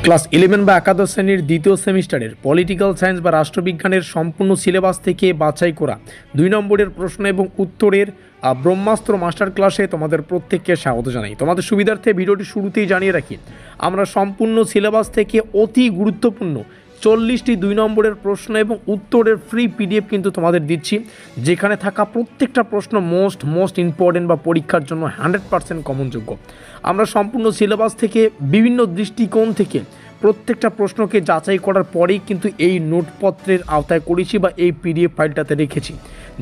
Class 11 বা একাদশ শ্রেণীর দ্বিতীয় সেমিস্টারের পলিটিক্যাল সায়েন্স বা রাষ্ট্রবিজ্ঞানের সম্পূর্ণ সিলেবাস থেকে বাছাই করা 2 নম্বরের প্রশ্ন এবং উত্তরের ব্রহ্মাস্ত্র মাস্টার ক্লাসে তোমাদের প্রত্যেককে স্বাগত জানাই। তোমাদের সুবিধার্থে ভিডিওটি শুরুতেই জানিয়ে রাখি, আমরা সম্পূর্ণ সিলেবাস থেকে অতি গুরুত্বপূর্ণ 40টি 2 নম্বরের প্রশ্ন এবং উত্তরের ফ্রি পিডিএফ কিন্তু তোমাদের দিচ্ছি, যেখানে থাকা প্রত্যেকটা প্রশ্ন মোস্ট ইম্পর্টেন্ট বা পরীক্ষার জন্য 100% কমনযোগ্য। আমরা সম্পূর্ণ সিলেবাস থেকে বিভিন্ন দৃষ্টিকোণ থেকে প্রত্যেকটা প্রশ্নকে যাচাই করার পরেই কিন্তু এই নোটপত্রের আওতায় করেছি বা এই পিডিএফ ফাইলটাতে রেখেছি।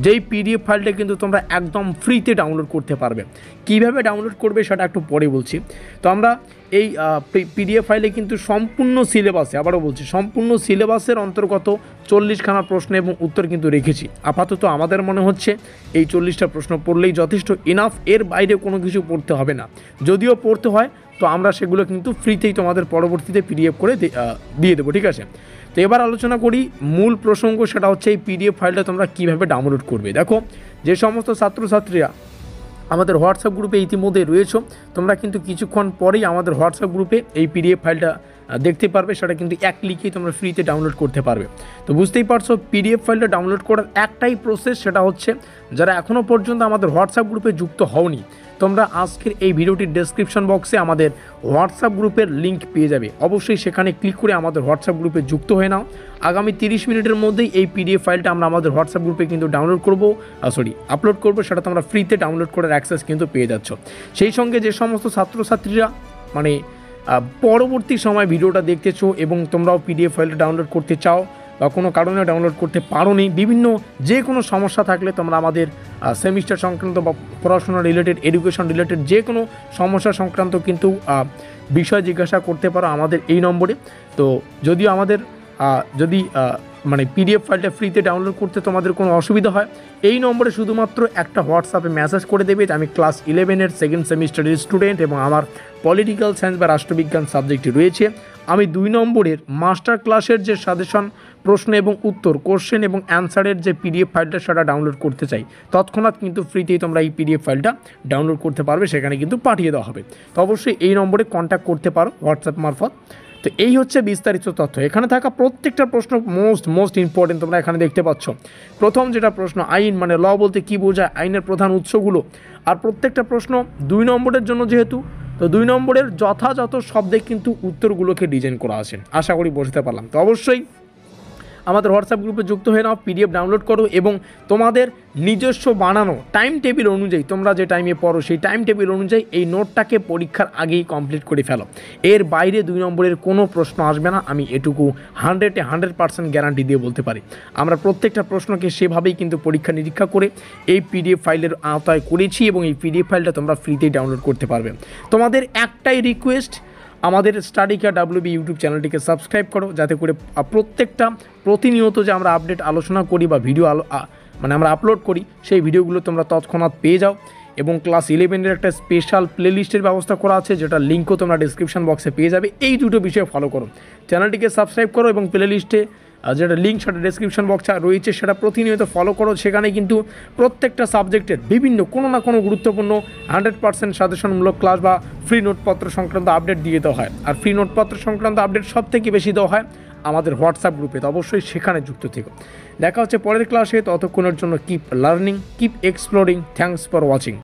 যেই পিডিএফ ফাইলটা কিন্তু তোমরা একদম ফ্রিতে ডাউনলোড করতে পারবে। কিভাবে ডাউনলোড করবে সেটা একটু পরে বলছি। তো আমরা এই পিডিএফ ফাইলে কিন্তু সম্পূর্ণ সিলেবাসে, আবারও বলছি, সম্পূর্ণ সিলেবাসের অন্তর্গত 40খানা প্রশ্ন এবং উত্তর কিন্তু রেখেছি। আপাতত আমাদের মনে হচ্ছে এই 40টা প্রশ্ন পড়লেই যথেষ্ট ইনাফ, এর বাইরে কোনো কিছু পড়তে হবে না। যদিও পড়তে হয় তো আমরা সেগুলো কিন্তু ফ্রিতেই তোমাদের পরবর্তীতে পিডিএফ করে দিয়ে দেবো, ঠিক আছে। তো এবার আলোচনা করি মূল প্রসঙ্গ, সেটা হচ্ছে এই পিডিএফ ফাইলটা তোমরা কীভাবে ডাউনলোড করবে। দেখো, যে সমস্ত ছাত্রছাত্রীরা আমাদের হোয়াটসঅ্যাপ গ্রুপে ইতিমধ্যে রয়েছে, তোমরা কিন্তু কিছুক্ষণ পরেই আমাদের হোয়াটসঅ্যাপ গ্রুপে এই পিডিএফ ফাইলটা দেখতে পারবে। সেটা কিন্তু এক ক্লিকেই তোমরা ফ্রিতে ডাউনলোড করতে পারবে। তো বুঝতেই পারছো, পিডিএফ ফাইলটা ডাউনলোড করার একটাই প্রসেস, সেটা হচ্ছে যারা এখনও পর্যন্ত আমাদের হোয়াটসঅ্যাপ গ্রুপে যুক্ত হওনি, তোমরা আজকের এই ভিডিওটির ডেসক্রিপশন বক্সে আমাদের হোয়াটসঅ্যাপ গ্রুপের লিঙ্ক পেয়ে যাবে। অবশ্যই সেখানে ক্লিক করে আমাদের হোয়াটসঅ্যাপ গ্রুপে যুক্ত হয়ে নাও। আগামী 30 মিনিটের মধ্যেই এই পিডিএফ ফাইলটা আমরা আমাদের হোয়াটসঅ্যাপ গ্রুপে কিন্তু আপলোড করবো। সেটা তোমরা ফ্রিতে ডাউনলোড করার অ্যাক্সেস কিন্তু পেয়ে যাচ্ছ। সেই সঙ্গে যে সমস্ত ছাত্রছাত্রীরা পরবর্তী সময় ভিডিওটা দেখতেছো এবং তোমরাও পিডিএফ ফাইলটা ডাউনলোড করতে চাও বা কোনো কারণে ডাউনলোড করতে পারোনি, বিভিন্ন যে কোনো সমস্যা থাকলে তোমরা আমাদের সেমিস্টার সংক্রান্ত বা পড়াশোনা রিলেটেড, এডুকেশন রিলেটেড যে কোনো সমস্যা সংক্রান্ত কিন্তু বিষয় জিজ্ঞাসা করতে পারো আমাদের এই নম্বরে। তো যদিও আমাদের পিডিএফ ফাইলটা ফ্রিতে ডাউনলোড করতে তোমাদের কোনো অসুবিধা হয়, এই নম্বরে শুধুমাত্র একটা হোয়াটসঅ্যাপে মেসেজ করে দেবে যে আমি ক্লাস 11-এর সেকেন্ড সেমিস্টারের স্টুডেন্ট এবং আমার পলিটিক্যাল সায়েন্স বা রাষ্ট্রবিজ্ঞান সাবজেক্টটি রয়েছে। আমি 2 নম্বরের মাস্টার ক্লাসের যে সাজেশন, প্রশ্ন এবং উত্তর, কোশ্চেন এবং অ্যান্সারের যে পিডিএফ ফাইলটা সেটা ডাউনলোড করতে চাই। তৎক্ষণাৎ কিন্তু ফ্রিতেই তোমরা এই পিডিএফ ফাইলটা ডাউনলোড করতে পারবে, সেখানে কিন্তু পাঠিয়ে দেওয়া হবে। তো অবশ্যই এই নম্বরে কন্ট্যাক্ট করতে পারো হোয়াটসঅ্যাপ মারফত। তো এই হচ্ছে বিস্তারিত তথ্য। এখানে থাকা প্রত্যেকটা প্রশ্ন মোস্ট ইম্পর্টেন্ট, তোমরা এখানে দেখতে পাচ্ছ। প্রথম যেটা প্রশ্ন, আইন মানে ল বলতে কী বোঝায়, আইনের প্রধান উৎসগুলো। আর প্রত্যেকটা প্রশ্ন 2 নম্বরের জন্য যেহেতু, তো 2 নম্বরের যথাযথ শব্দে কিন্তু উত্তরগুলোকে ডিজাইন করা আছে। আশা করি বুঝতে পারলাম। তো অবশ্যই আমাদের হোয়াটসঅ্যাপ গ্রুপে যুক্ত হয়ে নাও, পিডিএফ ডাউনলোড করো এবং তোমাদের নিজস্ব বানানো টাইম টেবিল অনুযায়ী, তোমরা যে টাইমে পড়ো সেই টাইম টেবিল অনুযায়ী এই নোটটাকে পরীক্ষার আগেই কমপ্লিট করে ফেলো। এর বাইরে 2 নম্বরের কোনো প্রশ্ন আসবে না, আমি এটুকু 100% গ্যারান্টি দিয়ে বলতে পারি। আমরা প্রত্যেকটা প্রশ্নকে সেভাবেই কিন্তু পরীক্ষা নিরীক্ষা করে এই পিডিএফ ফাইলের আওতায় করেছি এবং এই পিডিএফ ফাইলটা তোমরা ফ্রিতেই ডাউনলোড করতে পারবে। তোমাদের একটাই রিকোয়েস্ট, আমাদের স্টাডি কেয়ার WB ইউটিউব চ্যানেলটিকে সাবস্ক্রাইব করো, যাতে করে প্রত্যেকটা প্রতিনিয়ত যে আমরা আপডেট আলোচনা করি বা ভিডিও আমরা আপলোড করি, সেই ভিডিওগুলো তোমরা তৎক্ষণাৎ পেয়ে যাও। এবং ক্লাস 11-এর একটা স্পেশাল প্লেলিস্টের ব্যবস্থা করা আছে, যেটা লিঙ্কও তোমরা ডিসক্রিপশন বক্সে পেয়ে যাবে। এই দুটো বিষয় ফলো করো, চ্যানেলটিকে সাবস্ক্রাইব করো এবং প্লেলিস্টে যেটা লিঙ্ক সেটা ডেসক্রিপশন বক্সে রয়েছে, সেটা প্রতিনিয়ত ফলো করো। সেখানে কিন্তু প্রত্যেকটা সাবজেক্টের বিভিন্ন কোনো না কোনো গুরুত্বপূর্ণ 100% সাজেশনমূলক ক্লাস বা ফ্রি নোটপত্র সংক্রান্ত আপডেট দিয়ে দেওয়া হয়। আর ফ্রি নোটপত্র সংক্রান্ত আপডেট সব থেকে বেশি দেওয়া হয় আমাদের হোয়াটসঅ্যাপ গ্রুপে। তো অবশ্যই সেখানে যুক্ত থেকো। দেখা হচ্ছে পরের ক্লাসে, ততক্ষণের জন্য keep learning, keep exploring. Thanks for watching.